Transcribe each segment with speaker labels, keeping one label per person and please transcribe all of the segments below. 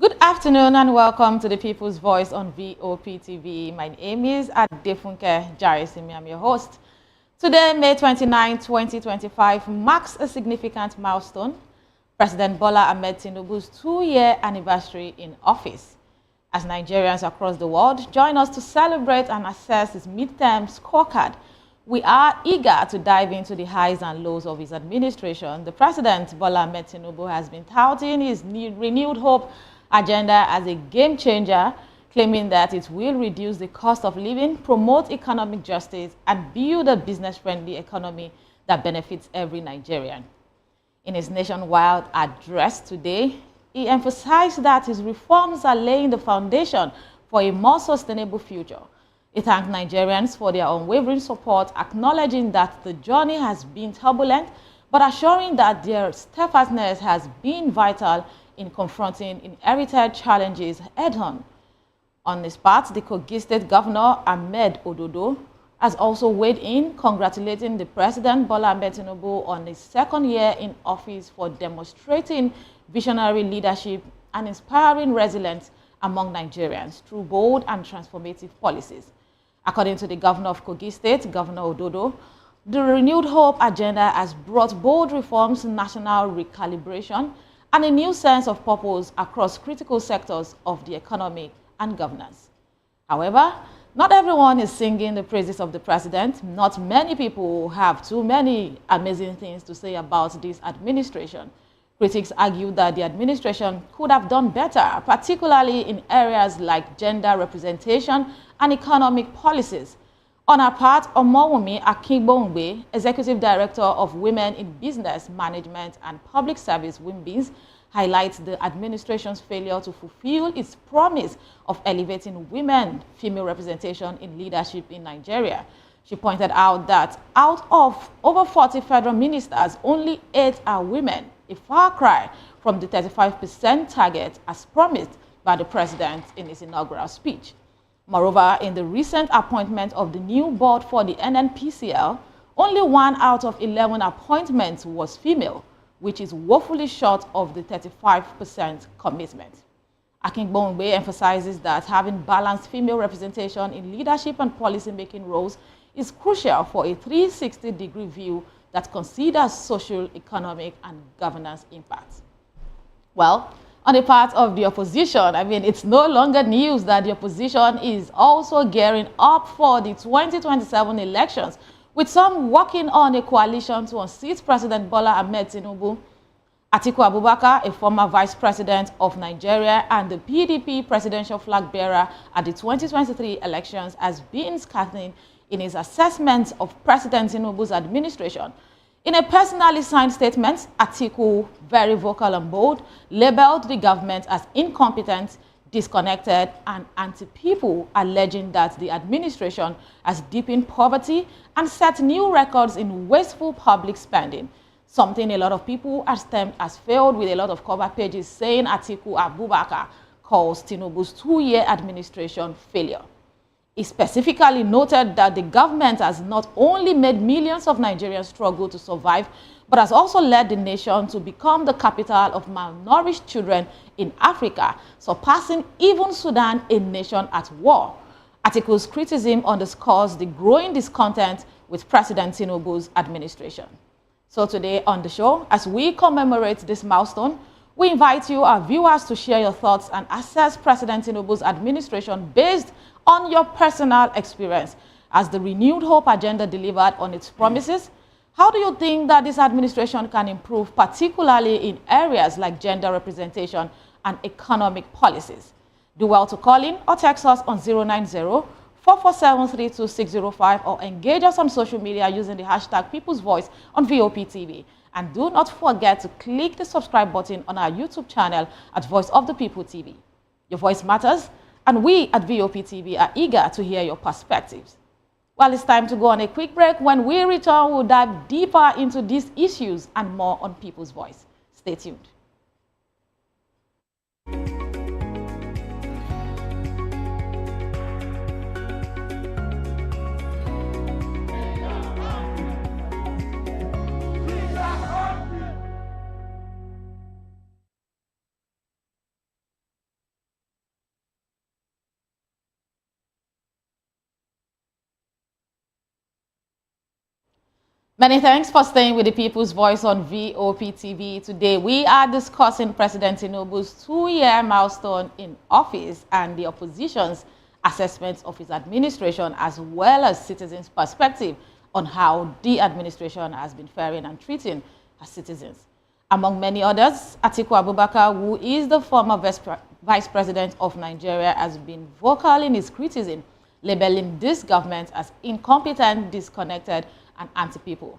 Speaker 1: Good afternoon and welcome to the People's Voice on VOP TV. My name is Adefunke Jarisimi. I'm your host. Today, May 29, 2025, marks a significant milestone, President Bola Ahmed Tinubu's 2-year anniversary in office. As Nigerians across the world join us to celebrate and assess his midterm scorecard, we are eager to dive into the highs and lows of his administration. The President, Bola Ahmed Tinubu, has been touting his renewed hope agenda as a game changer, claiming that it will reduce the cost of living, promote economic justice, and build a business-friendly economy that benefits every Nigerian. In his nationwide address today, he emphasized that his reforms are laying the foundation for a more sustainable future. He thanked Nigerians for their unwavering support, acknowledging that the journey has been turbulent, but assuring that their steadfastness has been vital in confronting inherited challenges head-on. On his part, the Kogi State Governor Ahmed Ododo has also weighed in, congratulating the President Bola Ahmed Tinubu on his second year in office for demonstrating visionary leadership and inspiring resilience among Nigerians through bold and transformative policies. According to the Governor of Kogi State, Governor Ododo, the renewed hope agenda has brought bold reforms, national recalibration, and a new sense of purpose across critical sectors of the economy and governance. However, not everyone is singing the praises of the president. Not many people have too many amazing things to say about this administration. Critics argue that the administration could have done better, particularly in areas like gender representation and economic policies. On her part, Omowumi Akingbongbe, Executive Director of Women in Business, Management and Public Service, WIMBIS, highlights the administration's failure to fulfill its promise of elevating women female representation in leadership in Nigeria. She pointed out that out of over 40 federal ministers, only 8 are women, a far cry from the 35% target as promised by the president in his inaugural speech. Moreover, in the recent appointment of the new board for the NNPCL, only 1 out of 11 appointments was female, which is woefully short of the 35% commitment. Akingbongbe emphasizes that having balanced female representation in leadership and policy-making roles is crucial for a 360-degree view that considers social, economic, and governance impacts. Well, on the part of the opposition, it's no longer news that the opposition is also gearing up for the 2027 elections, with some working on a coalition to unseat President Bola Ahmed Tinubu. Atiku Abubakar, a former vice president of Nigeria and the PDP presidential flag bearer at the 2023 elections, has been scathing in his assessment of President Tinubu's administration. In a personally signed statement, Atiku, very vocal and bold, labeled the government as incompetent, disconnected, and anti-people, alleging that the administration has deepened poverty and set new records in wasteful public spending, something a lot of people have termed as failed, with a lot of cover pages saying Atiku Abubakar calls Tinubu's 2-year administration failure. He specifically noted that the government has not only made millions of Nigerians struggle to survive, but has also led the nation to become the capital of malnourished children in Africa, surpassing even Sudan, a nation at war. Atiku's criticism underscores the growing discontent with President Tinubu's administration. So today on the show, as we commemorate this milestone, we invite you, our viewers, to share your thoughts and assess President Tinubu's administration based on your personal experience. As the renewed hope agenda delivered on its promises, how do you think that this administration can improve, particularly in areas like gender representation and economic policies? Do well to call in or text us on 090-447-32605 or engage us on social media using the hashtag People's Voice on VOPTV. And do not forget to click the subscribe button on our YouTube channel at Voice of the People TV. Your voice matters, and we at VOPTV are eager to hear your perspectives. Well, it's time to go on a quick break. When we return, we'll dive deeper into these issues and more on People's Voice. Stay tuned. Many thanks for staying with the People's Voice on VOPTV. Today, we are discussing President Tinubu's 2-year milestone in office and the opposition's assessments of his administration, as well as citizens' perspective on how the administration has been faring and treating her citizens. Among many others, Atiku Abubakar, who is the former Vice President of Nigeria, has been vocal in his criticism, labeling this government as incompetent, disconnected, and anti-people.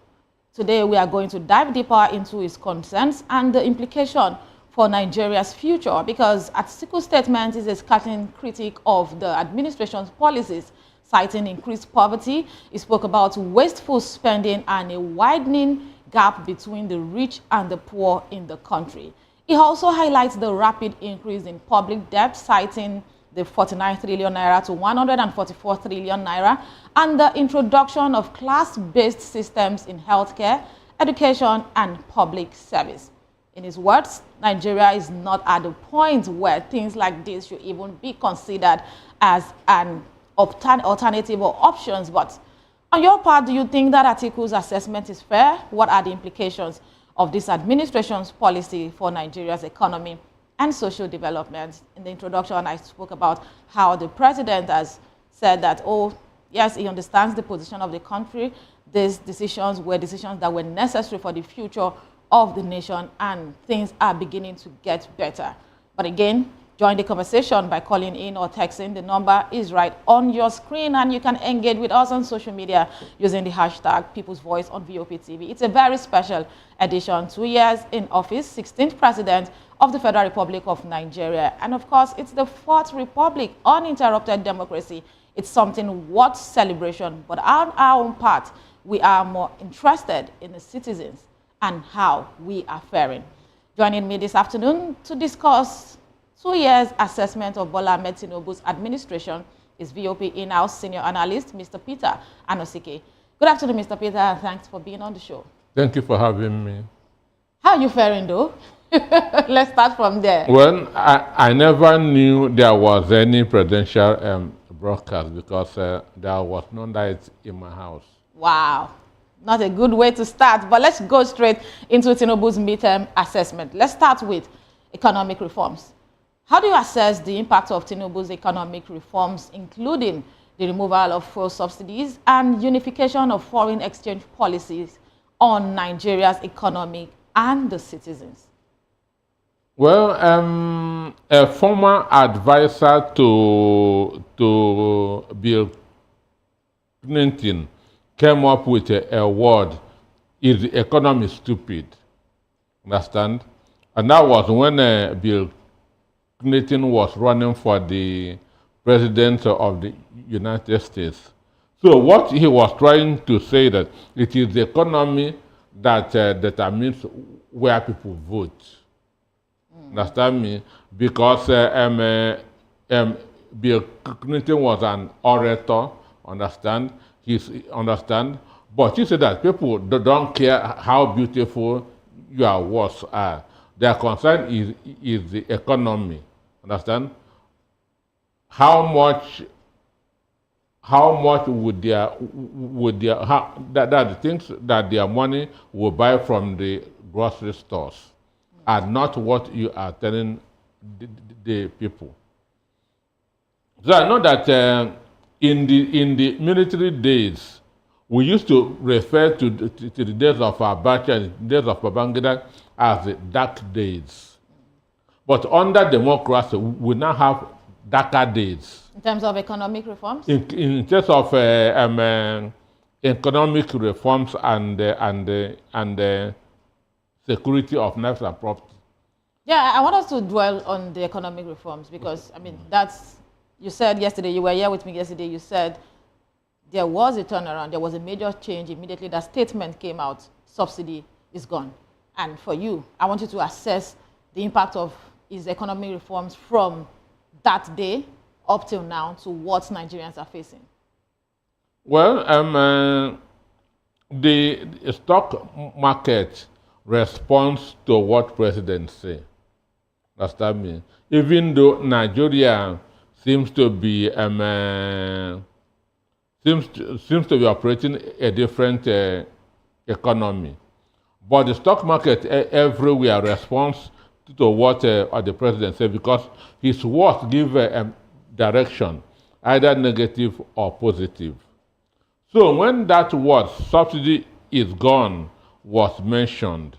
Speaker 1: Today, we are going to dive deeper into his concerns and the implication for Nigeria's future, because Atiku's statement is a scathing critique of the administration's policies, citing increased poverty. He spoke about wasteful spending and a widening gap between the rich and the poor in the country. He also highlights the rapid increase in public debt, citing the 49 trillion naira to 144 trillion naira, and the introduction of class-based systems in healthcare, education, and public service. In his words, Nigeria is not at the point where things like this should even be considered as an alternative or options. But on your part, do you think that Atiku's assessment is fair? What are the implications of this administration's policy for Nigeria's economy and social development? In the introduction, I spoke about how the president has said that, oh, yes, he understands the position of the country. These decisions were decisions that were necessary for the future of the nation, and things are beginning to get better. But again, join the conversation by calling in or texting. The number is right on your screen, and you can engage with us on social media using the hashtag People's Voice on VOPTV. It's a very special edition, 2 years in office, 16th president of the Federal Republic of Nigeria. And of course, it's the 4th republic, uninterrupted democracy. It's something worth celebration. But on our own part, we are more interested in the citizens and how we are faring. Joining me this afternoon to discuss 2 years assessment of Bola Ahmed Tinubu's administration is VOP in-house senior analyst, Mr. Peter Anosike. Good afternoon, Mr. Peter, and thanks for being on the show.
Speaker 2: Thank you for having me.
Speaker 1: How are you faring, though? Let's start from there.
Speaker 2: Well, I never knew there was any presidential broadcast because there was no light in my house.
Speaker 1: Wow. Not a good way to start, but let's go straight into Tinubu's midterm assessment. Let's start with economic reforms. How do you assess the impact of Tinubu's economic reforms, including the removal of fuel subsidies and unification of foreign exchange policies, on Nigeria's economy and the citizens?
Speaker 2: Well, a former advisor to Bill Clinton came up with a word: is the economy stupid? Understand? And that was when Bill Clinton was running for the president of the United States. So what he was trying to say that it is the economy that determines where people vote. Understand me? Because Bill Clinton was an orator, understand? But he said that people don't care how beautiful your words are. Their concern is the economy. Understand? How much would the things that their money will buy from the grocery stores are not what you are telling the people. So I know that in the military days, we used to refer to the days of Abacha and the days of Babangida as the dark days. But under democracy, we now have darker days.
Speaker 1: In terms of economic reforms?
Speaker 2: In terms of economic reforms and security of lives and property.
Speaker 1: Yeah, I want us to dwell on the economic reforms because, I mean, you said yesterday, you were here with me yesterday, you said there was a turnaround, there was a major change immediately. That statement came out, subsidy is gone. And for you, I want you to assess the impact of his economic reforms from that day up till now to what Nigerians are facing.
Speaker 2: Well, the stock market responds to what presidents say. Understand me? Even though Nigeria seems to be operating a economy. But the stock market everywhere responds to what the president said, because his words give direction, either negative or positive. So when that word subsidy is gone was mentioned,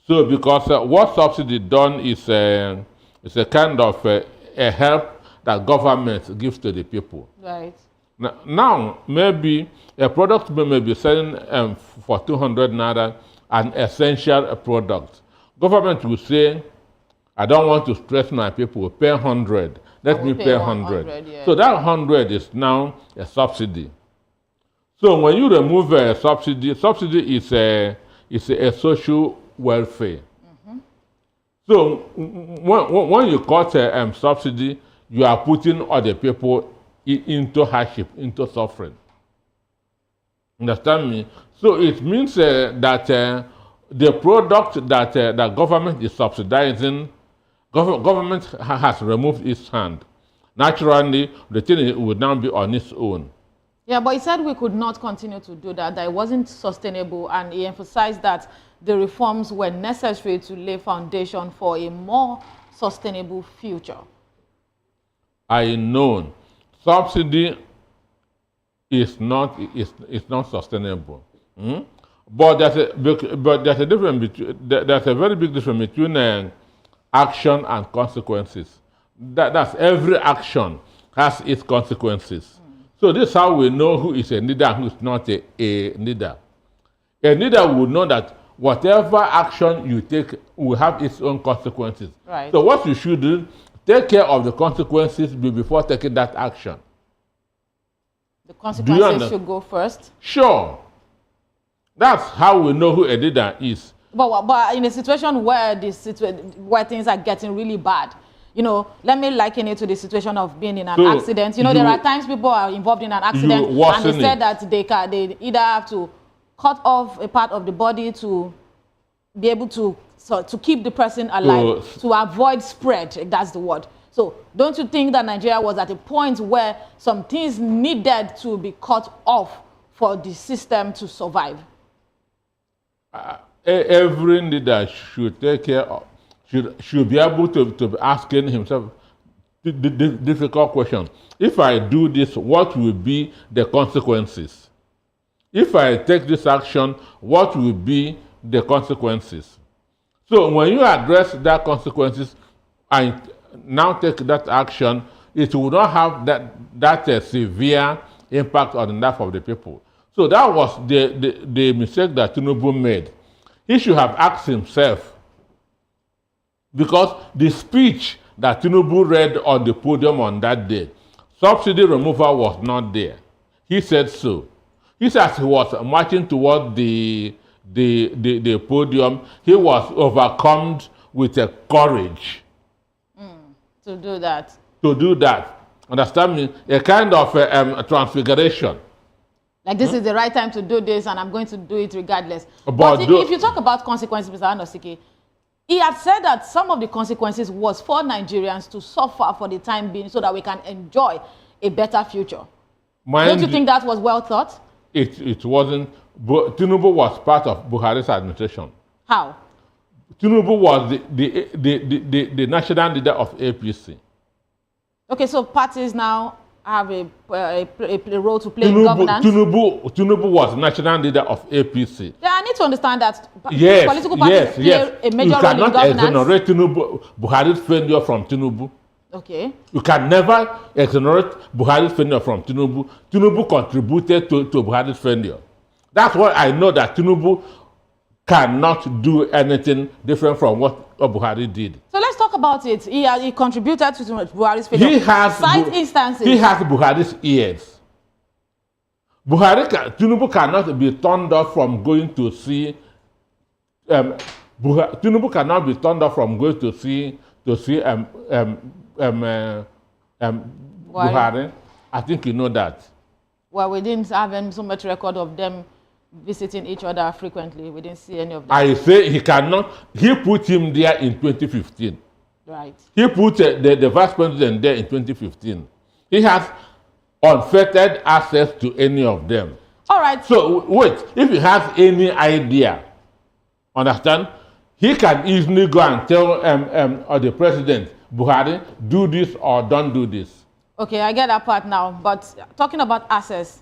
Speaker 2: so because what subsidy done is a kind of a help that government gives to the people.
Speaker 1: Right.
Speaker 2: Now maybe a product may be selling for 200 naira, an essential product. Government will say, I don't want to stress my people, pay 100. Let me pay 100. Yeah. So that 100 is now a subsidy. So when you remove a subsidy, subsidy is a social welfare. Mm-hmm. So when you cut a subsidy, you are putting other people into hardship, into suffering. Understand me? So it means that the product that the government is subsidizing, government has removed its hand. Naturally, the thing would now be on its own.
Speaker 1: Yeah, but he said we could not continue to do that, that it wasn't sustainable, and he emphasized that the reforms were necessary to lay foundation for a more sustainable future.
Speaker 2: I know subsidy is not sustainable. Hmm? But there's a difference there's a very big difference between action and consequences. That's every action has its consequences. So this is how we know who is a leader and who is not a leader. A leader will know that whatever action you take will have its own consequences.
Speaker 1: Right.
Speaker 2: So what you should do, take care of the consequences before taking that action.
Speaker 1: The consequences should go first?
Speaker 2: Sure. That's how we know who a leader is.
Speaker 1: But in a situation where where things are getting really bad, you know, let me liken it to the situation of being in an accident. You know, there are times people are involved in an accident and they said that they either have to cut off a part of the body to be able to keep the person alive, to avoid spread, if that's the word. So don't you think that Nigeria was at a point where some things needed to be cut off for the system to survive?
Speaker 2: Every leader should take care of, should be able to be asking himself the difficult question. If I do this, what will be the consequences? If I take this action, what will be the consequences? So when you address that consequences and now take that action, it will not have that severe impact on the life of the people. So that was the mistake that Tinubu made. He should have asked himself, because the speech that Tinubu read on the podium on that day, subsidy removal was not there. He said so. He said he was marching toward the podium, he was overcome with a courage.
Speaker 1: To do that. To
Speaker 2: do that. Understand me? A kind of a transfiguration.
Speaker 1: Like this is the right time to do this, and I'm going to do it regardless. But if you talk about consequences, Mr. Anosike, he had said that some of the consequences was for Nigerians to suffer for the time being so that we can enjoy a better future. Don't you think that was well thought?
Speaker 2: It wasn't. Tinubu was part of Buhari's administration.
Speaker 1: How?
Speaker 2: Tinubu was the national leader of APC. Okay,
Speaker 1: so parties now have a role to play in governance?
Speaker 2: Tinubu was national leader of APC.
Speaker 1: Yeah, I need to understand that political parties play a major role in governance. You cannot
Speaker 2: exonerate Buhari's failure from Tinubu.
Speaker 1: Okay.
Speaker 2: You can never exonerate Buhari's failure from Tinubu. Tinubu contributed to Buhari's failure. That's why I know that Tinubu cannot do anything different from what Buhari did.
Speaker 1: So let's talk about it. He contributed to Buhari's failure. Cite instances.
Speaker 2: He has Buhari's ears. Tinubu cannot be turned off from going to see. Tinubu cannot be turned off from going to see Buhari. I think you know that.
Speaker 1: Well, we didn't have so much record of them visiting each other frequently. We didn't see any of that.
Speaker 2: I say he cannot. He put him there in 2015.
Speaker 1: Right.
Speaker 2: He put the vice president there in 2015. He has unfettered access to any of them.
Speaker 1: All right.
Speaker 2: So wait, if he has any idea, understand, he can easily go and tell or the president, Buhari, do this or don't do this.
Speaker 1: Okay, I get that part now. But talking about access,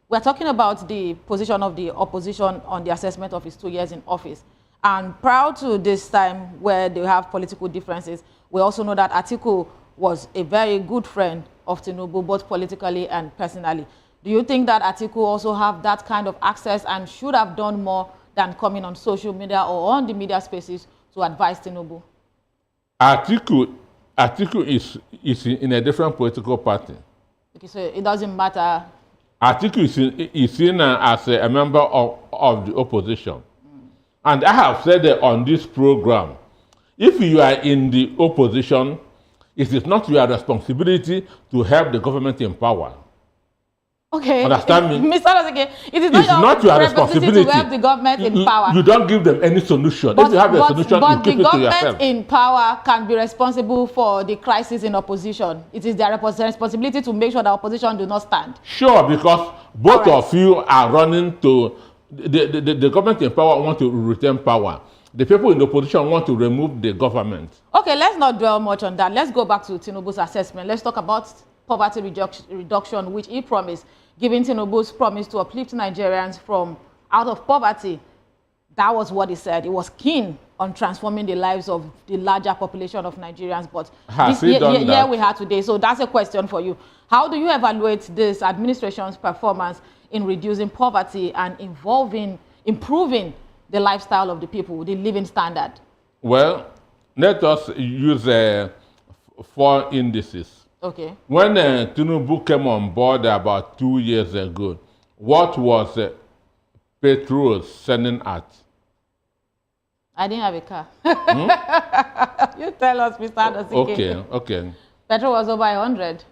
Speaker 1: we're talking about the position of the opposition on the assessment of his 2 years in office. And prior to this time where they have political differences, we also know that Atiku was a very good friend of Tinubu, both politically and personally. Do you think that Atiku also have that kind of access and should have done more than coming on social media or on the media spaces to advise Tinubu?
Speaker 2: Atiku is in a different political party.
Speaker 1: Okay, so it doesn't matter.
Speaker 2: Atiku is seen as a member of the opposition. And I have said that on this program, if you are in the opposition, it is not your responsibility to help the government in power.
Speaker 1: Okay.
Speaker 2: Understand me?
Speaker 1: Mr. Lozike, it is not your responsibility to help the government in power.
Speaker 2: You don't give them any solution. If you have a solution, you keep it to yourself. But the government
Speaker 1: in power can be responsible for the crisis in opposition. It is their responsibility to make sure the opposition do not stand.
Speaker 2: Sure, because both of you are running to... The government in power want to retain power. The people in the opposition want to remove the government.
Speaker 1: Okay, let's not dwell much on that. Let's go back to Tinubu's assessment. Let's talk about poverty reduction, which he promised, giving Tinubu's promise to uplift Nigerians from out of poverty. That was what he said. He was keen on transforming the lives of the larger population of Nigerians. But
Speaker 2: has he done that?
Speaker 1: Yeah, we had today. So that's a question for you. How do you evaluate this administration's performance in reducing poverty and improving the lifestyle of the people, the living standard?
Speaker 2: Well, let us use 4 indices.
Speaker 1: Okay.
Speaker 2: When Tinubu came on board about 2 years ago, what was petrol selling at?
Speaker 1: I didn't have a car. You tell us, Mr. Adosike.
Speaker 2: Okay.
Speaker 1: Petrol was over 100.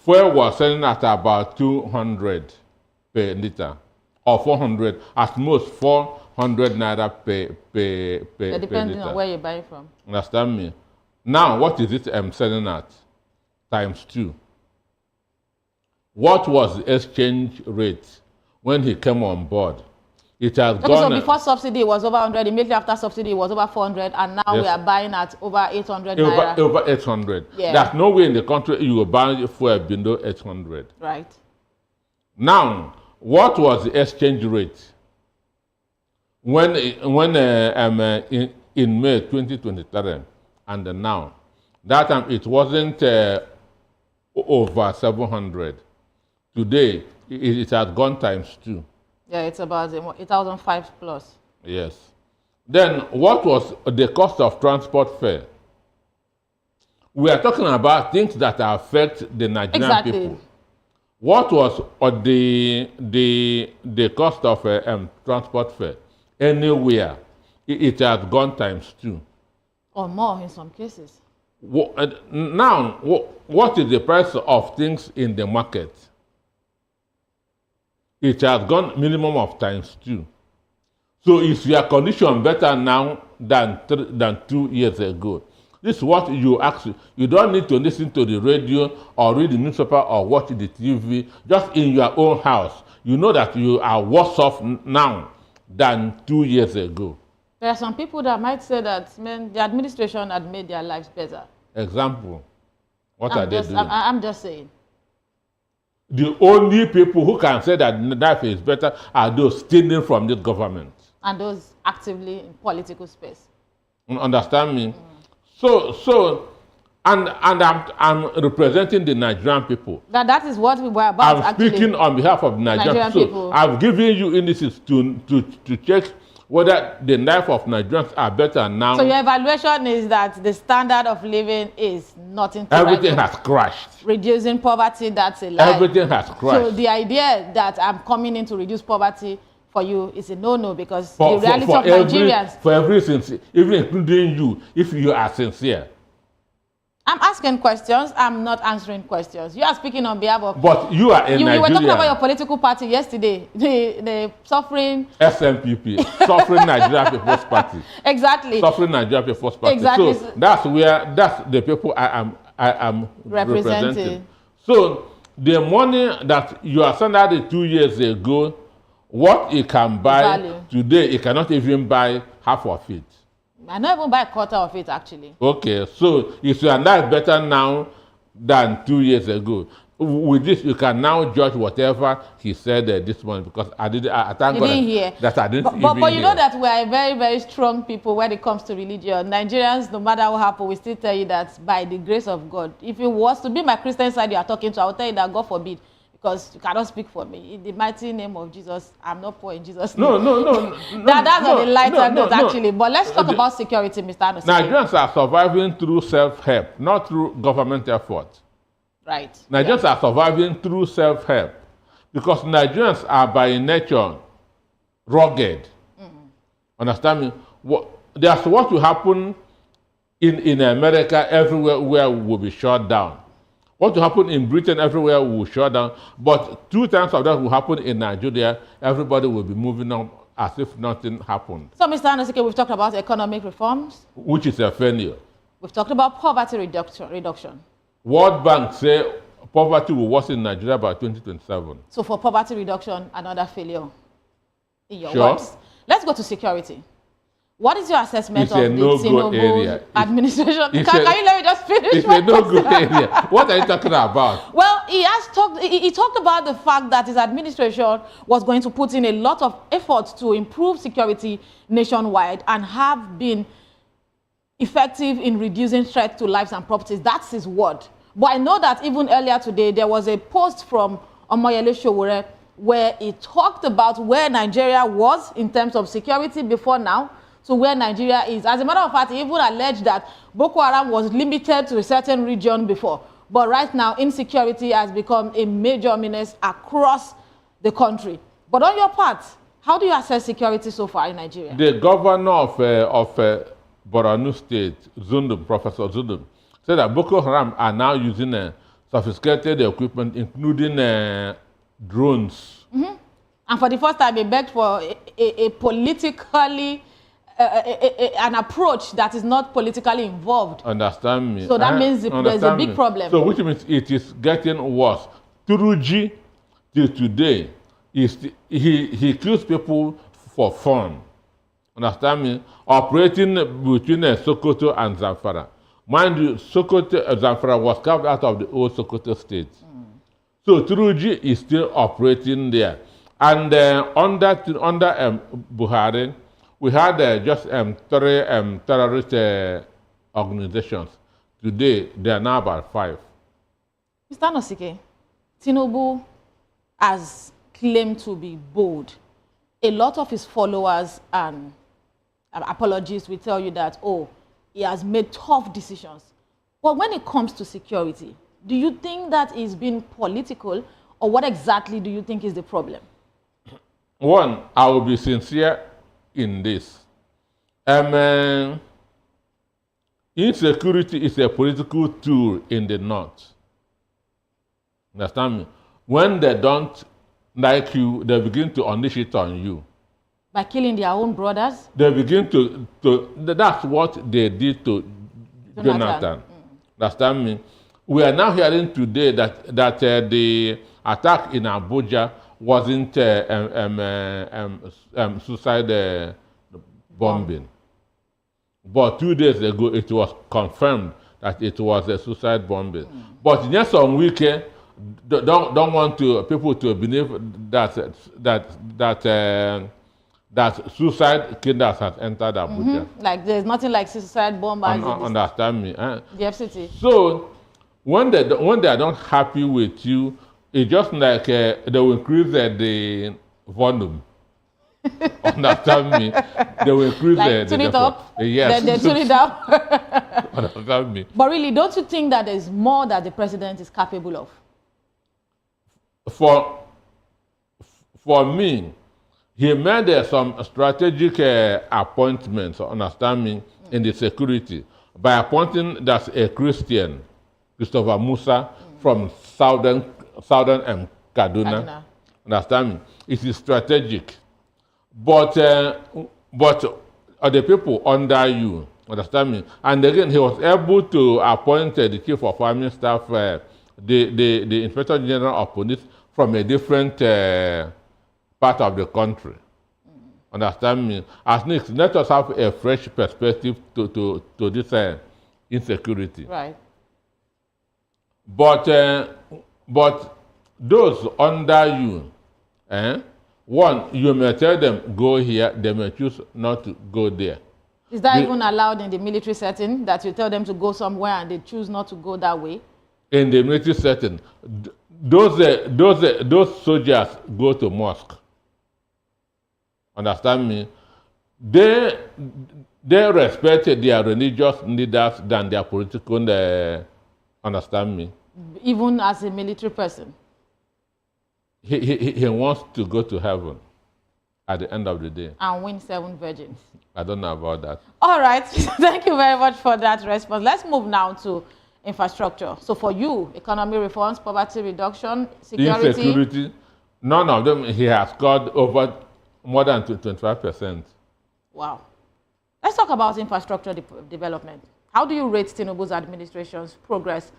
Speaker 2: Fuel was selling at about 200 per liter, or 400, at most 400 naira per
Speaker 1: Depending
Speaker 2: liter.
Speaker 1: on where you buy it from.
Speaker 2: Understand me? Now, what is it selling at? Times 2. What was the exchange rate when he came on board? It has gone...
Speaker 1: So before subsidy it was over 100, immediately after subsidy it was over 400, and now we are buying at over 800 naira.
Speaker 2: Over 800.
Speaker 1: Yeah.
Speaker 2: There's no way in the country you will buy fuel below 800.
Speaker 1: Right.
Speaker 2: Now, what was the exchange rate when in May 2023 and now? That time it wasn't over 700. Today it has gone times 2.
Speaker 1: Yeah, it's about 8,005 plus.
Speaker 2: Yes. Then what was the cost of transport fare? We are talking about things that affect the Nigerian people. What was the cost of transport fare? Anywhere, it has gone times 2.
Speaker 1: Or more in some cases.
Speaker 2: Now, what is the price of things in the market? It has gone minimum of times 2. So is your condition better now than 2 years ago? This is what you ask. You don't need to listen to the radio or read the newspaper or watch the TV. Just in your own house, you know that you are worse off now than 2 years ago.
Speaker 1: There are some people that might say that, man, the administration had made their lives better.
Speaker 2: Example, what are they doing?
Speaker 1: I'm just saying.
Speaker 2: The only people who can say that life is better are those stealing from this government.
Speaker 1: And those actively in political space.
Speaker 2: Understand me? And I'm representing the Nigerian people.
Speaker 1: That is what we were about.
Speaker 2: I'm speaking on behalf of Nigerian people. I've given you indices to check whether the life of Nigerians are better now.
Speaker 1: So your evaluation is that the standard of living is nothing to
Speaker 2: Everything has crashed.
Speaker 1: Reducing poverty, that's a lie.
Speaker 2: Everything has crashed.
Speaker 1: So the idea that I'm coming in to reduce poverty for you is a no-no, because the reality of Nigerians...
Speaker 2: For every sincere, even including you, if you are sincere.
Speaker 1: I'm asking questions. I'm not answering questions. You are speaking on behalf of...
Speaker 2: But you are a Nigerian.
Speaker 1: You were talking about your political party yesterday, the suffering...
Speaker 2: SNPP, Suffering Nigeria People's Party.
Speaker 1: Exactly.
Speaker 2: Suffering Nigeria People's Party.
Speaker 1: Exactly.
Speaker 2: So that's the people I am representing. So the money that you are sending 2 years ago, what it can buy today, it cannot even buy half of it.
Speaker 1: I not even buy a quarter of it, actually.
Speaker 2: Okay, so it's better now than 2 years ago. With this, you can now judge whatever he said this morning, because I thank God
Speaker 1: hear.
Speaker 2: that I didn't
Speaker 1: but you know that we are very, very strong people when it comes to religion. Nigerians, no matter what happens, we still tell you that by the grace of God. If it was to be my Christian side you are talking to, I will tell you that God forbid, because you cannot speak for me. In the mighty name of Jesus, I'm not poor in Jesus' name.
Speaker 2: No.
Speaker 1: That's on the lighter note, actually. But let's talk about security, Mr. Anosike.
Speaker 2: Nigerians are surviving through self-help, not through government effort.
Speaker 1: Right.
Speaker 2: Nigerians are surviving through self-help, because Nigerians are by nature rugged. Understand me? That's what will happen in America, everywhere where we will be shut down. What will happen in Britain, everywhere we will shut down. But 2 times of that will happen in Nigeria. Everybody will be moving on as if nothing happened.
Speaker 1: So, Mr. Anosike, we've talked about economic reforms,
Speaker 2: which is a failure.
Speaker 1: We've talked about poverty reduction.
Speaker 2: World Bank say poverty will worsen in Nigeria by 2027.
Speaker 1: So for poverty reduction, another failure in your words. Let's go to security. What is your assessment of the Tinubu'S administration? Can you let me just finish?
Speaker 2: It's a no-go area. What are you talking about?
Speaker 1: Well, he talked about the fact that his administration was going to put in a lot of effort to improve security nationwide and have been effective in reducing threats to lives and properties. That's his word. But I know that even earlier today, there was a post from Omoyele Sowore where he talked about where Nigeria was in terms of security before now to where Nigeria is. As a matter of fact, he even alleged that Boko Haram was limited to a certain region before. But right now, insecurity has become a major menace across the country. But on your part, how do you assess security so far in Nigeria?
Speaker 2: The governor of Borno State, Zundum, Professor Zundum, said that Boko Haram are now using sophisticated equipment, including drones.
Speaker 1: And for the first time, they begged for a politically, an approach that is not politically involved.
Speaker 2: Understand me?
Speaker 1: So that means there's a big problem.
Speaker 2: So which means it is getting worse. Turuji, till today, he kills people for fun. Understand me? Operating between Sokoto and Zamfara. Mind you, Zamfara was carved out of the old Sokoto state. So Turuji is still operating there. And under Buhari, we had just 3 terrorist organizations. Today, they are now about 5.
Speaker 1: Mr. Anosike, Tinubu has claimed to be bold. A lot of his followers and apologists will tell you that, oh, he has made tough decisions. But when it comes to security, do you think that is being political, or what exactly do you think is the problem?
Speaker 2: One, I will be sincere in this. Insecurity is a political tool in the North. Understand me? When they don't like you, they begin to unleash it on you.
Speaker 1: By killing their own brothers?
Speaker 2: They begin to that's what they did to Jonathan. Understand me? We are now hearing today that the attack in Abuja wasn't suicide bombing. But 2 days ago, it was confirmed that it was a suicide bombing. But just on weekend, don't want people to believe that suicide killers has entered Abuja.
Speaker 1: Like there's nothing like suicide bombers.
Speaker 2: Understand me?
Speaker 1: The FCT.
Speaker 2: So when they are not happy with you, it's just like they will increase the volume. Understand me? They will increase
Speaker 1: like tune it up.
Speaker 2: Yes.
Speaker 1: Then they tune it down.
Speaker 2: Understand me?
Speaker 1: But really, don't you think that there's more that the president is capable of?
Speaker 2: For me, he made some strategic appointments, understand me, in the security by appointing that's a Christian, Christopher Musa, from southern Kaduna. Understand me? It is strategic. But the people under you, understand me? And again, he was able to appoint the chief of army staff the Inspector General of Police from a different part of the country. Understand me? At least let us have a fresh perspective to this insecurity.
Speaker 1: Right.
Speaker 2: But those under you, one, you may tell them go here, they may choose not to go there.
Speaker 1: Is that even allowed in the military setting, that you tell them to go somewhere and they choose not to go that way?
Speaker 2: In the military setting, those soldiers go to mosque. Understand me? They respect their religious leaders than their political. Understand me?
Speaker 1: Even as a military person.
Speaker 2: He wants to go to heaven at the end of the day.
Speaker 1: And win 7 virgins.
Speaker 2: I don't know about that.
Speaker 1: All right. Thank you very much for that response. Let's move now to infrastructure. So for you, economy reforms, poverty reduction, security.
Speaker 2: Insecurity, none of them he has scored over more than 25%.
Speaker 1: Wow. Let's talk about infrastructure development. How do you rate Tinubu's administration's progress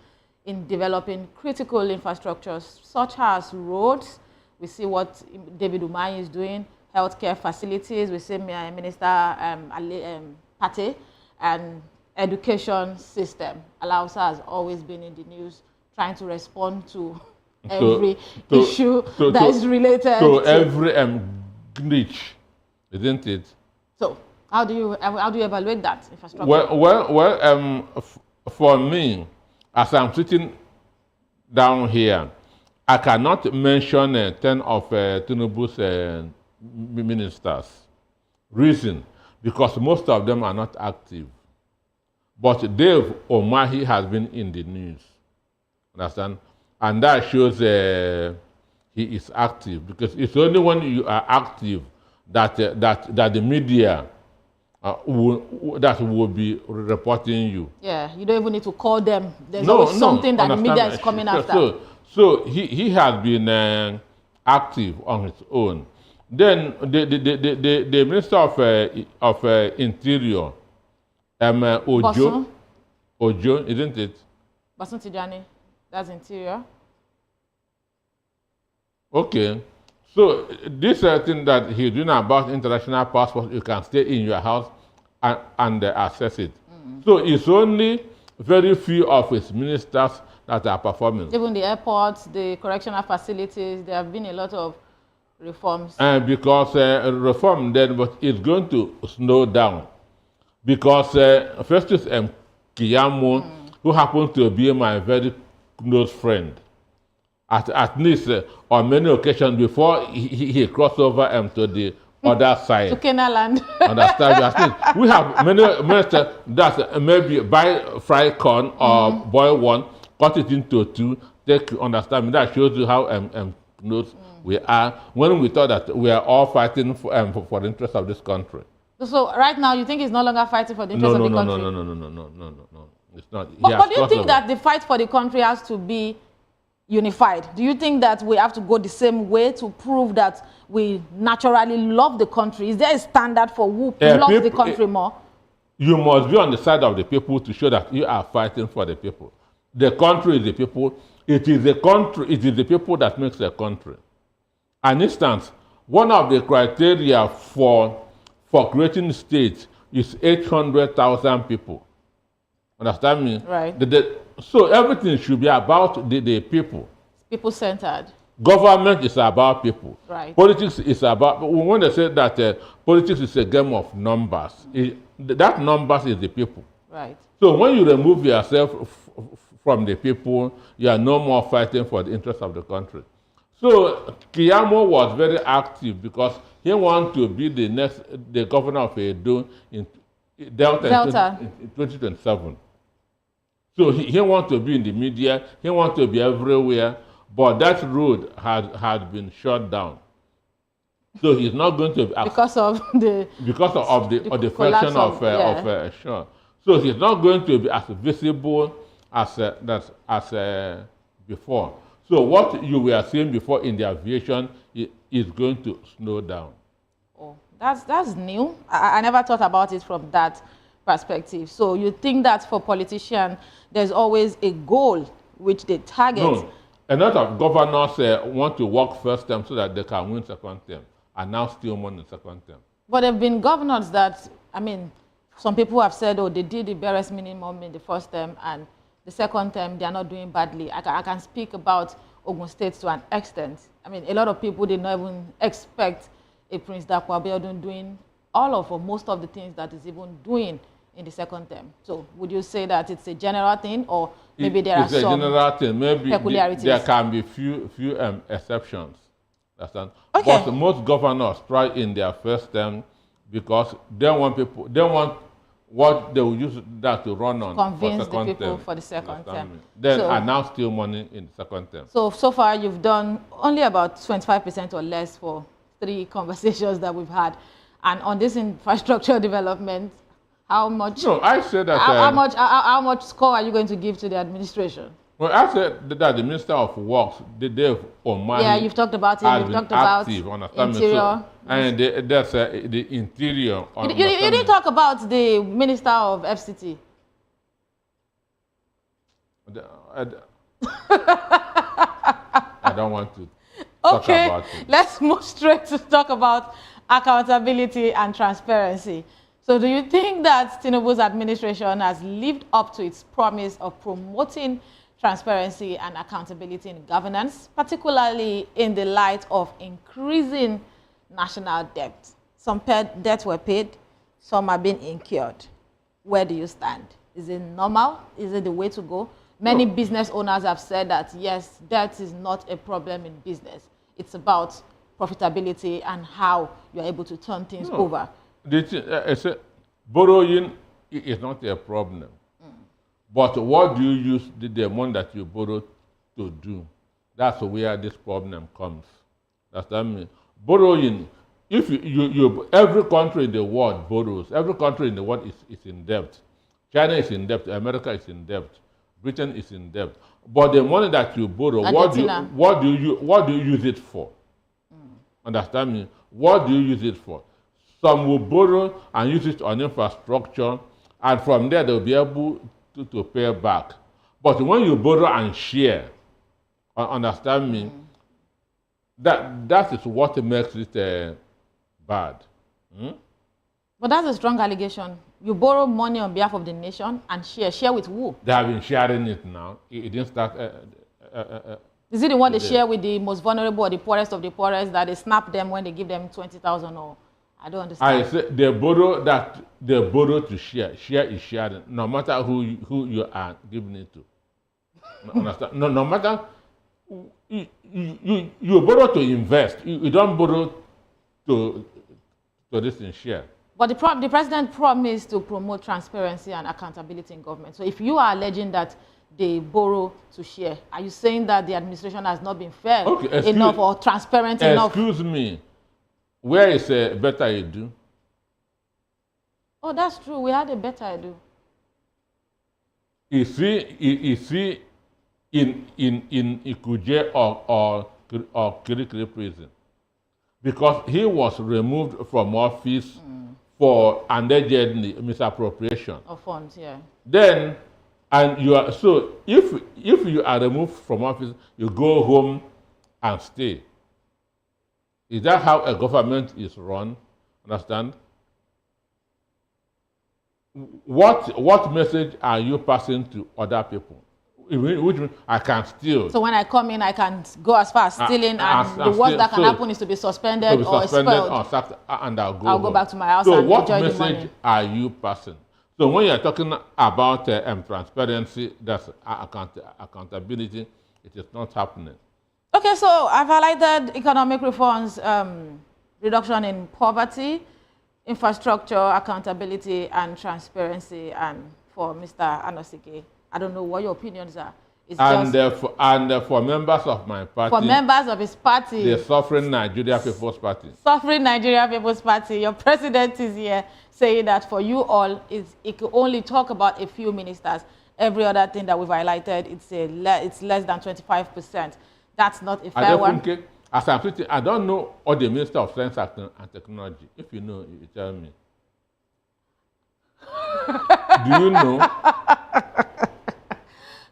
Speaker 1: in developing critical infrastructures such as roads? We see what David Umahi is doing, healthcare facilities. We see Minister Pate, and education system. Alausa has always been in the news trying to respond to every issue that is related
Speaker 2: to every glitch, isn't it?
Speaker 1: So how do you evaluate that infrastructure?
Speaker 2: Well, for me, as I'm sitting down here, I cannot mention 10 of Tinubu's ministers. Reason, because most of them are not active. But Dave Umahi has been in the news. Understand? And that shows he is active, because it's only when you are active that the media will be reporting you.
Speaker 1: Yeah, you don't even need to call them. There's always something that the media is coming after.
Speaker 2: So he has been active on his own. Then the Minister of Interior, Ojo, isn't it?
Speaker 1: Basun Tijani, that's Interior.
Speaker 2: Okay. So this thing that he's doing about international passport, you can stay in your house and access it. So it's only very few of his ministers that are performing.
Speaker 1: Even the airports, the correctional facilities, there have been a lot of reforms.
Speaker 2: Because reform then, but it's going to slow down. Because first is Kiyamo, who happens to be my very close friend. At least on many occasions before he crossed over to the other side.
Speaker 1: To Kenaland.
Speaker 2: Understand? We have many ministers that maybe buy fried corn or boil one, cut it into 2, understand me. That shows you how close we are when we thought that we are all fighting for the interest of this country.
Speaker 1: So right now you think he's no longer fighting for the interest of the country?
Speaker 2: No. It's not.
Speaker 1: But do you think that the fight for the country has to be unified? Do you think that we have to go the same way to prove that we naturally love the country? Is there a standard for who loves the country more?
Speaker 2: You must be on the side of the people to show that you are fighting for the people. The country is the people. It is the country. It is the people that makes the country. An instance, one of the criteria for creating states is 800,000 people. Understand me?
Speaker 1: Right.
Speaker 2: So everything should be about the people.
Speaker 1: People-centered.
Speaker 2: Government is about people.
Speaker 1: Right.
Speaker 2: Politics is about, when they say that politics is a game of numbers, that numbers is the people.
Speaker 1: Right.
Speaker 2: So when you remove yourself from the people, you are no more fighting for the interest of the country. So Kiyamo was very active because he wanted to be the governor of Edo in Delta. In 2027. So he wants to be in the media, he wants to be everywhere, but that road had been shut down. So he's not going to be
Speaker 1: because of the
Speaker 2: fraction of sure. So he's not going to be as visible as before. So what you were seeing before in the aviation is going to slow down.
Speaker 1: Oh, that's new. I never thought about it from that perspective. So you think that for politicians, there's always a goal which they target.
Speaker 2: No, a lot of governors want to work first term so that they can win second term, and now still money in second term.
Speaker 1: But there have been governors that, I mean, some people have said, oh, they did the barest minimum in the first term, and the second term, they are not doing badly. I can speak about Ogun State to an extent. I mean, a lot of people did not even expect a Prince Dakwa Abiodun doing all of or most of the things that is even doing in the second term. So would you say that it's a general thing, or maybe there are some
Speaker 2: general thing. Maybe
Speaker 1: peculiarities?
Speaker 2: There can be few exceptions. Understand?
Speaker 1: Okay.
Speaker 2: But most governors try in their first term because they want what they will use that to run on
Speaker 1: convince
Speaker 2: for second
Speaker 1: the people
Speaker 2: term.
Speaker 1: for the second term.
Speaker 2: Then
Speaker 1: so,
Speaker 2: announce still money in the second term.
Speaker 1: So far you've done only about 25% or less for 3 conversations that we've had. And on this infrastructure development, how much?
Speaker 2: No, I said that.
Speaker 1: How much score are you going to give to the administration?
Speaker 2: Well, I said that the Minister of Works, Dave Omani.
Speaker 1: Yeah, you've talked about it. You've talked about interior.
Speaker 2: So, and there's the interior.
Speaker 1: You didn't talk about the Minister of FCT.
Speaker 2: I don't want to talk about it.
Speaker 1: Let's move straight to talk about accountability and transparency. So do you think that Tinubu's administration has lived up to its promise of promoting transparency and accountability in governance, particularly in the light of increasing national debt? Some debts were paid, some are being incurred. Where do you stand? Is it normal? Is it the way to go? Many business owners have said that, yes, debt is not a problem in business. It's about profitability and how you're able to turn things over.
Speaker 2: Borrowing is not a problem. But what do you use the money that you borrow to do? That's where this problem comes. That's what I mean. Borrowing, if every country in the world borrows, every country in the world is in debt. China is in debt, America is in debt, Britain is in debt. But the money that you borrow, what do you use it for? Understand me? What do you use it for? Some will borrow and use it on infrastructure, and from there they'll be able to pay back. But when you borrow and share, understand me, that is what makes it bad.
Speaker 1: But that's a strong allegation. You borrow money on behalf of the nation and share with who?
Speaker 2: They have been sharing it now. It didn't start.
Speaker 1: Is it the one they share with the most vulnerable or the poorest of the poorest, that they snap them when they give them 20,000? Or I don't understand.
Speaker 2: I say they borrow to share. Share is sharing, no matter who you are giving it to. Understand? No matter you borrow to invest. You don't borrow to this and share.
Speaker 1: But the president promised to promote transparency and accountability in government. So if you are alleging that they borrow to share, are you saying that the administration has not been fair enough or transparent enough?
Speaker 2: Excuse me. Where is a better Edu?
Speaker 1: Oh, that's true. We had a better Edu.
Speaker 2: Is he in Ikuje or Kirikiri prison? Because he was removed from office for alleged misappropriation
Speaker 1: of funds, yeah.
Speaker 2: Then, and you are so if you are removed from office, you go home and stay. Is that how a government is run? Understand? What message are you passing to other people? Which I can steal.
Speaker 1: So when I come in, I can go as far as stealing, and the worst that can happen is to be suspended or expelled.
Speaker 2: Or sacked, and I'll
Speaker 1: go back to my house and enjoy the money.
Speaker 2: So what message are you passing? So when you're talking about transparency, that's accountability, it is not happening.
Speaker 1: Okay, so I've highlighted economic reforms, reduction in poverty, infrastructure, accountability, and transparency, and for Mr. Anosike. I don't know what your opinions are.
Speaker 2: For members of my party.
Speaker 1: For members of his party.
Speaker 2: The Suffering Nigeria People's Party.
Speaker 1: Suffering Nigeria People's Party. Your president is here saying that for you all, it could only talk about a few ministers. Every other thing that we've highlighted, it's less than 25%. That's not a fair one.
Speaker 2: As I'm sitting, I don't know all the Minister of Science and Technology. If you know, you tell me. Do you know?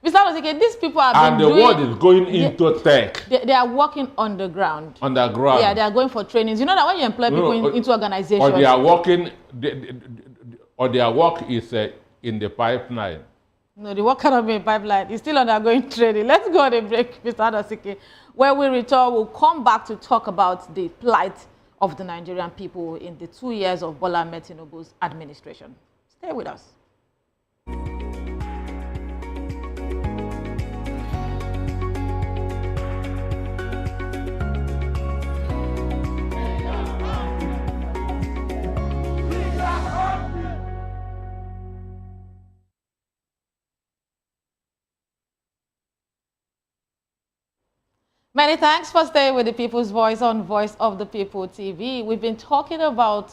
Speaker 1: Mr. Osike, these people have
Speaker 2: and
Speaker 1: been
Speaker 2: the world is going into tech.
Speaker 1: They are working underground.
Speaker 2: Underground.
Speaker 1: Yeah, they are going for trainings. You know that when you employ people into organizations.
Speaker 2: Or they are working, or their work is in the pipeline.
Speaker 1: No, the work cannot be in pipeline. It's still undergoing training. Let's go on a break, Mr. Osike. When we return, we'll come back to talk about the plight of the Nigerian people in the 2 years of Bola Ahmed Tinubu's administration. Stay with us. Many thanks for staying with the People's Voice on Voice of the People TV. We've been talking about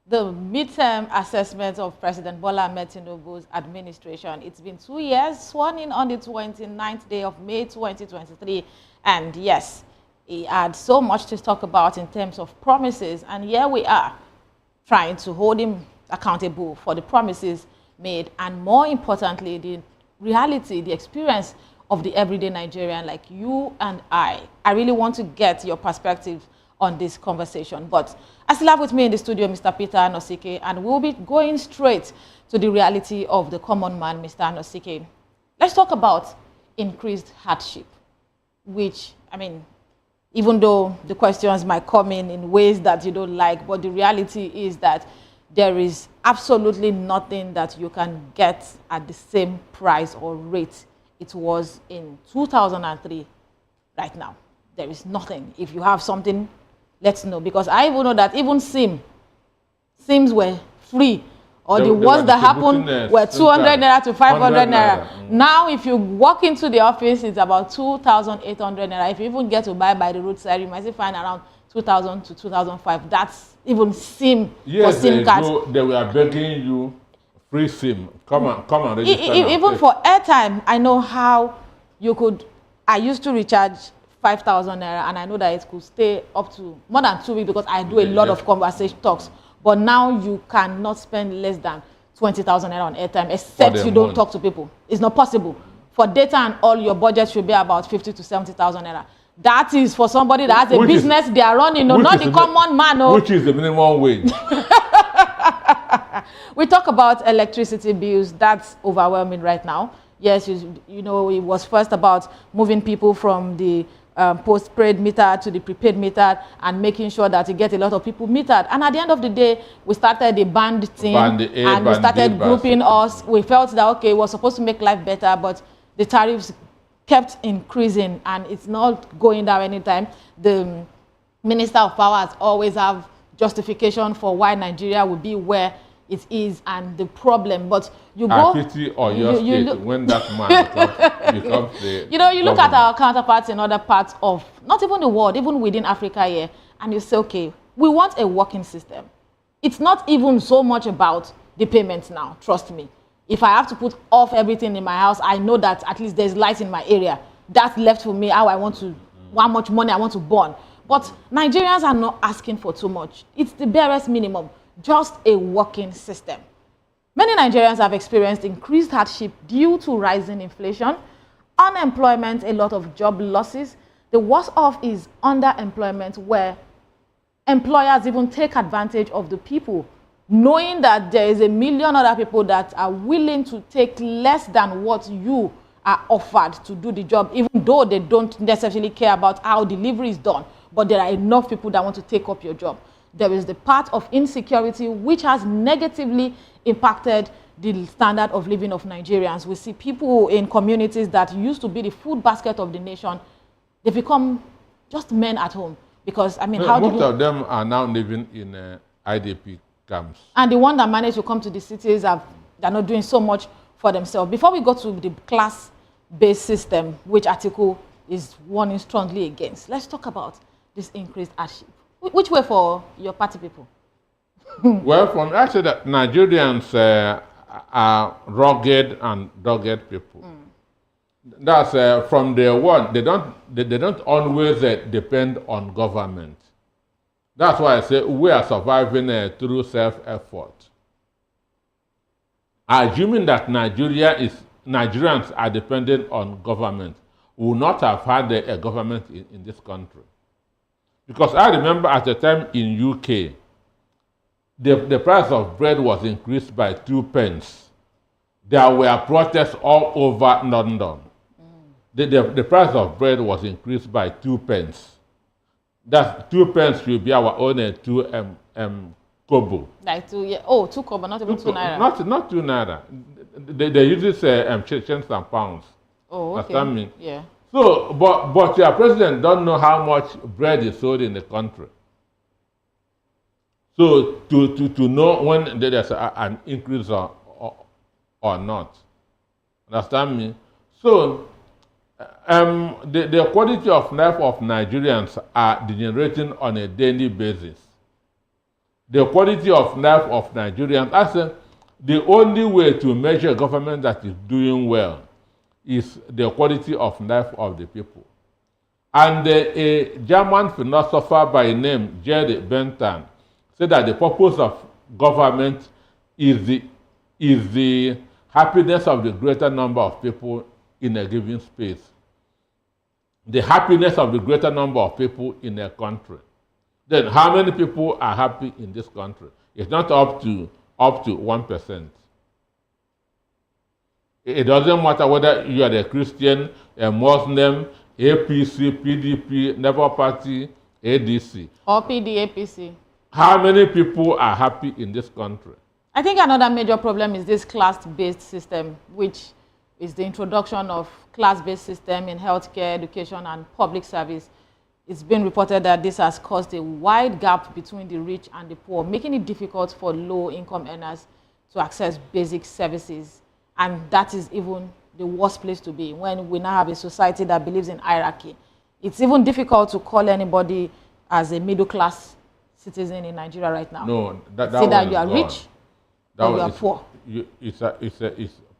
Speaker 1: the midterm assessment of President Bola Ahmed Tinubu's administration. It's been 2 years, sworn in on the 29th day of May 2023. And yes, he had so much to talk about in terms of promises. And here we are, trying to hold him accountable for the promises made. And more importantly, the reality, the experience of the everyday Nigerian like you and I. I really want to get your perspective on this conversation. But I still have with me in the studio Mr. Peter Anosike, and we'll be going straight to the reality of the common man, Mr. Anosike. Let's talk about increased hardship, which, I mean, even though the questions might come in ways that you don't like, but the reality is that there is absolutely nothing that you can get at the same price or rate it was in 2003 right now. There is nothing. If you have something, let's know. Because I even know that even SIMs were free. Or the ones that happened were 200 naira to 500 naira. Now, if you walk into the office, it's about 2,800 naira. If you even get to buy by the roadside, you might still find around 2,000 to 2,005. That's even SIM for SIM cards.
Speaker 2: They were begging you free SIM. Come on, register.
Speaker 1: Even for airtime, I know how you could. I used to recharge 5,000 naira, and I know that it could stay up to more than 2 weeks because I do a lot of conversation talks. But now you cannot spend less than 20,000 naira on airtime, except you don't talk to people. It's not possible. For data and all, your budget should be about 50 to 70,000 naira. That is for somebody that has a business they are running, no, not the common man. No.
Speaker 2: Which is the minimum wage.
Speaker 1: We talk about electricity bills. That's overwhelming right now. Yes, you know, it was first about moving people from the post-paid meter to the prepaid meter and making sure that you get a lot of people metered. And at the end of the day, we started the band thing and we started grouping us. We felt that, okay, we're supposed to make life better, but the tariffs kept increasing and it's not going down anytime. The Minister of Powers always have justification for why Nigeria will be where it is and the problem. But you go,
Speaker 2: pity or your state when that man becomes the
Speaker 1: you know, you look at our counterparts in other parts of not even the world, even within Africa here, and you say, okay, we want a working system. It's not even so much about the payments now, trust me. If I have to put off everything in my house, I know that at least there's light in my area. That's left for me how I want to, how much money I want to burn. But Nigerians are not asking for too much. It's the barest minimum, just a working system. Many Nigerians have experienced increased hardship due to rising inflation, unemployment, a lot of job losses. The worst off is underemployment, where employers even take advantage of the people, knowing that there is a million other people that are willing to take less than what you are offered to do the job, even though they don't necessarily care about how delivery is done. But there are enough people that want to take up your job. There is the part of insecurity which has negatively impacted the standard of living of Nigerians. We see people in communities that used to be the food basket of the nation, they become just men at home. Because, I mean,
Speaker 2: most of them are now living in IDP camps.
Speaker 1: And the one that managed to come to the cities, they're not doing so much for themselves. Before we go to the class-based system, which Atiku is warning strongly against, let's talk about this increased hardship. Which way for your party people?
Speaker 2: Well, from actually, that Nigerians are rugged and dogged people. That's from day one. They don't always depend on government. That's why I say we are surviving through self-effort. Assuming that Nigeria is Nigerians are dependent on government, we would not have had a government in this country. Because I remember at the time in UK, the price of bread was increased by 2 pence. There were protests all over London. The price of bread was increased by 2 pence. That 2 pence will be our own 2 kobo.
Speaker 1: Like 2, yeah. Oh, 2 kobo, not even 2 naira.
Speaker 2: Not 2 naira. They use this shillings and pounds.
Speaker 1: Oh, okay.
Speaker 2: Understand me?
Speaker 1: Yeah.
Speaker 2: So, but your president don't know how much bread is sold in the country. So to know when there's an increase or not. Understand me? So the quality of life of Nigerians are degenerating on a daily basis. The quality of life of Nigerians, I say, the only way to measure a government that is doing well is the quality of life of the people. And a German philosopher by name Jerry Bentham said that the purpose of government is the happiness of the greater number of people in a given space. The happiness of the greater number of people in a country. Then how many people are happy in this country? It's not up to 1%. It doesn't matter whether you are a Christian, a Muslim, APC, PDP, Labour Party, ADC.
Speaker 1: Or PDAPC.
Speaker 2: How many people are happy in this country?
Speaker 1: I think another major problem is this class-based system, which is the introduction of class-based system in healthcare, education, and public service. It's been reported that this has caused a wide gap between the rich and the poor, making it difficult for low-income earners to access basic services. And that is even the worst place to be when we now have a society that believes in hierarchy. It's even difficult to call anybody as a middle-class citizen in Nigeria right now.
Speaker 2: No, that
Speaker 1: say that you are
Speaker 2: gone.
Speaker 1: rich or you are poor.
Speaker 2: It's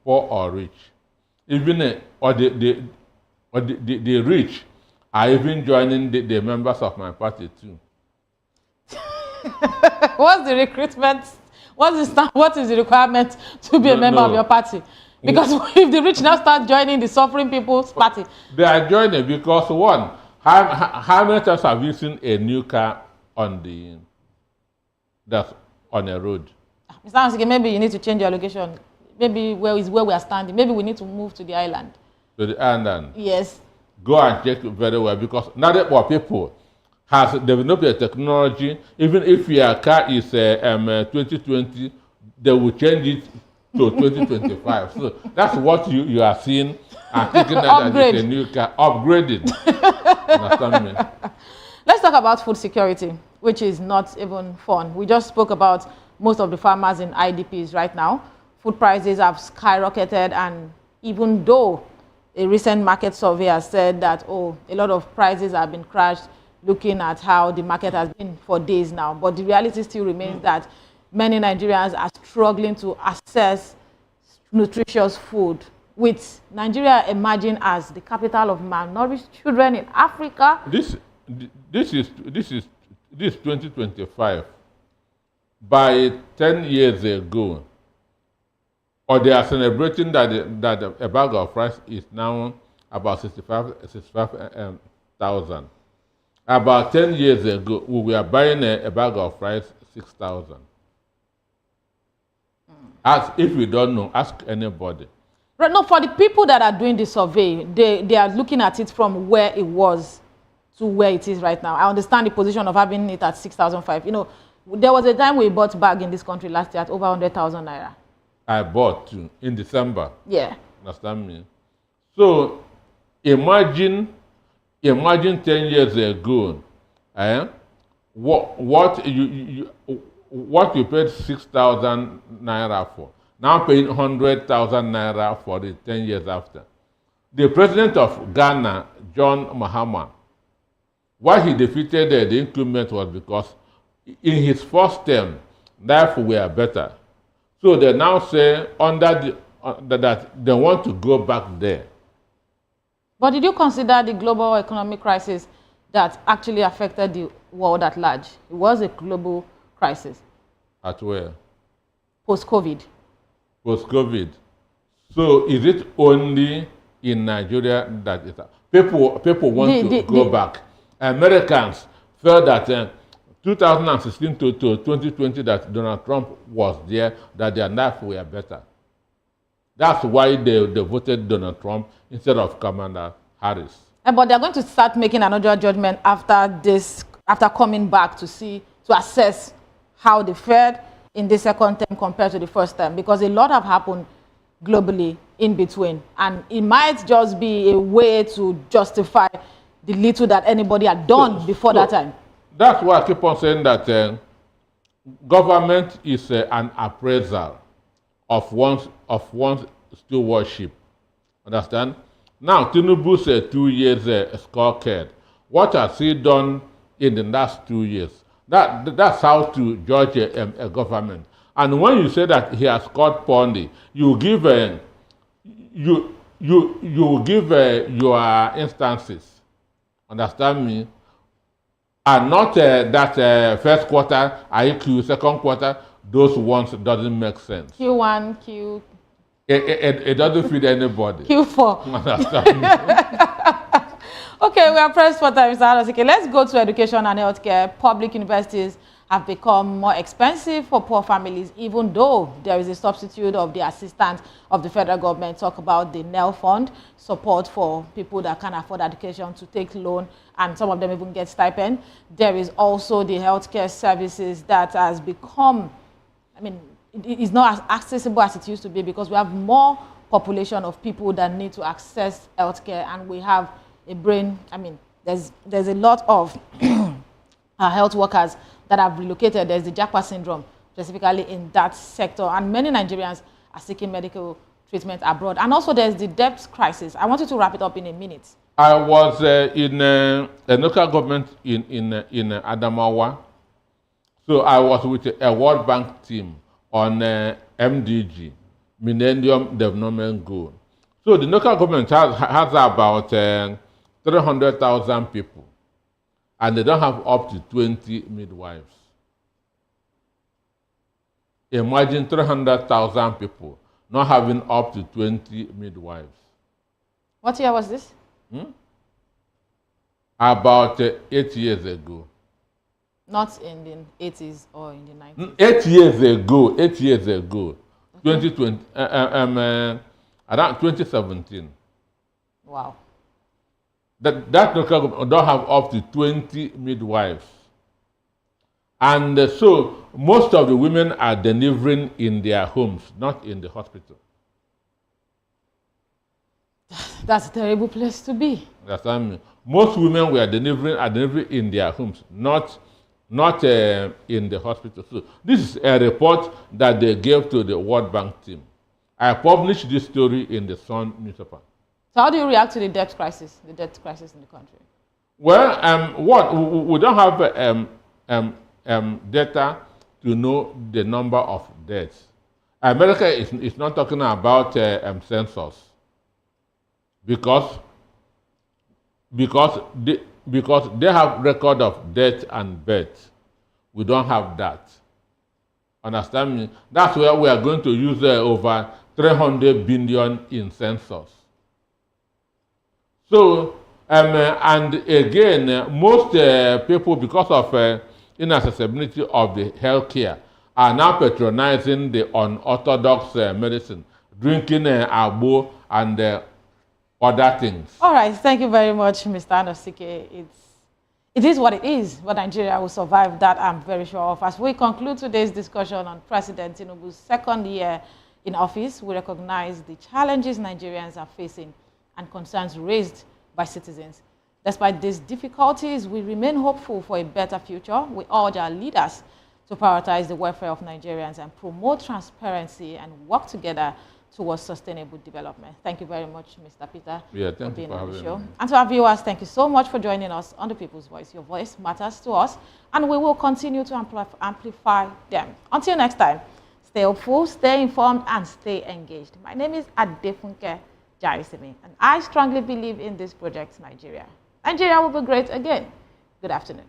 Speaker 2: poor or rich. Even the rich are even joining the members of my party too.
Speaker 1: What's the recruitment? What is the requirement to be a member of your party? Because if the rich now start joining the suffering people's party.
Speaker 2: They are joining because one, how many times have you seen a new car that's on a road?
Speaker 1: Mr. Ansike, maybe you need to change your location. Maybe where we are standing. Maybe we need to move to the island. To the island? Yes.
Speaker 2: Go and check very well, because now that more people has developed a technology. Even if your car is 2020, they will change it to 2025. So that's what you are seeing and thinking that it's a new car. Upgraded. Understand me?
Speaker 1: Let's talk about food security, which is not even fun. We just spoke about most of the farmers in IDPs right now. Food prices have skyrocketed, and even though a recent market survey has said that, a lot of prices have been crashed, looking at how the market has been for days now. But the reality still remains that many Nigerians are struggling to access nutritious food, with Nigeria emerging as the capital of malnourished children in Africa.
Speaker 2: This is 2025. By 10 years ago, or they are celebrating that a bag of rice is now about 65,000. About 10 years ago, we were buying a bag of rice 6,000. Ask, if you don't know, ask anybody.
Speaker 1: Right, no, for the people that are doing the survey, they are looking at it from where it was to where it is right now. I understand the position of having it at 6,500. You know, there was a time we bought bag in this country last year at over 100,000 naira. I
Speaker 2: bought too in December.
Speaker 1: Yeah.
Speaker 2: Understand me? So imagine 10 years ago, what you paid 6,000 naira for, now paying 100,000 naira for it 10 years after. The president of Ghana, John Mahama, why he defeated the increment was because in his first term, life were better. So they now say that they want to go back there.
Speaker 1: But did you consider the global economic crisis that actually affected the world at large? It was a global crisis.
Speaker 2: At where?
Speaker 1: Post-COVID.
Speaker 2: Post-COVID. So is it only in Nigeria that people want to go back? Americans felt that 2016 to 2020 that Donald Trump was there, that their life were better. That's why they voted Donald Trump instead of Kamala Harris.
Speaker 1: But they're going to start making another judgment after coming back to assess how they fared in the second term compared to the first term, because a lot have happened globally in between, and it might just be a way to justify the little that anybody had done before that time.
Speaker 2: That's why I keep on saying that government is an appraisal of one's stewardship. Understand? Now, Tinubu'S 2 years scorecard. What has he done in the last 2 years? That's how to judge a government. And when you say that he has scored poorly, you give your instances. Understand me? And not that first quarter, Atiku, second quarter, those ones doesn't make sense.
Speaker 1: Q1, Q.
Speaker 2: It doesn't feed anybody.
Speaker 1: Q4.
Speaker 2: Understand me?
Speaker 1: Okay, we are pressed for time, Mr. Anosike. Let's go to education and healthcare. Public universities have become more expensive for poor families, even though there is a substitute of the assistance of the federal government. Talk about the NEL fund, support for people that can't afford education to take loan, and some of them even get stipend. There is also the healthcare services that has become, it is not as accessible as it used to be, because we have more population of people that need to access healthcare, and we have a brain, there's a lot of health workers that have relocated. There's the Japa syndrome, specifically in that sector, and many Nigerians are seeking medical treatment abroad. And also there's the debt crisis. I want you to wrap it up in a minute.
Speaker 2: I was in a local government in Adamawa. So I was with a World Bank team on MDG, Millennium Development Goal. So the local government has about 300,000 people, and they don't have up to 20 midwives. Imagine 300,000 people not having up to 20 midwives.
Speaker 1: What year was this?
Speaker 2: About 8 years ago.
Speaker 1: Not in the 80s or in the 90s?
Speaker 2: 8 years ago, 8 years ago. Okay. 2020, around 2017.
Speaker 1: Wow.
Speaker 2: That local government don't have up to 20 midwives. And so most of the women are delivering in their homes, not in the hospital.
Speaker 1: That's a terrible place to be.
Speaker 2: Understand me? Most women are delivering in their homes, not in the hospital. So this is a report that they gave to the World Bank team. I published this story in the Sun newspaper.
Speaker 1: So how do you react to the debt crisis in the country?
Speaker 2: Well, we don't have data to know the number of deaths. America is not talking about census because they have record of death and birth. We don't have that. Understand me? That's where we are going to use over 300 billion in census. So, and again, most people, because of inaccessibility of the healthcare, are now patronizing the unorthodox medicine, drinking agbo and other things.
Speaker 1: All right, thank you very much, Mr. Anosike. It is what it is, but Nigeria will survive that, I'm very sure of. As we conclude today's discussion on President Tinubu's second year in office, we recognize the challenges Nigerians are facing and concerns raised by citizens. Despite these difficulties, we remain hopeful for a better future. We urge our leaders to prioritize the welfare of Nigerians and promote transparency and work together towards sustainable development. Thank you very much, Mr. Peter,
Speaker 2: for being on the show.
Speaker 1: And to our viewers, thank you so much for joining us on The People's Voice. Your voice matters to us, and we will continue to amplify them. Until next time, stay hopeful, stay informed, and stay engaged. My name is Adefunke Jarisimi, and I strongly believe in this project, Nigeria. Nigeria will be great again. Good afternoon.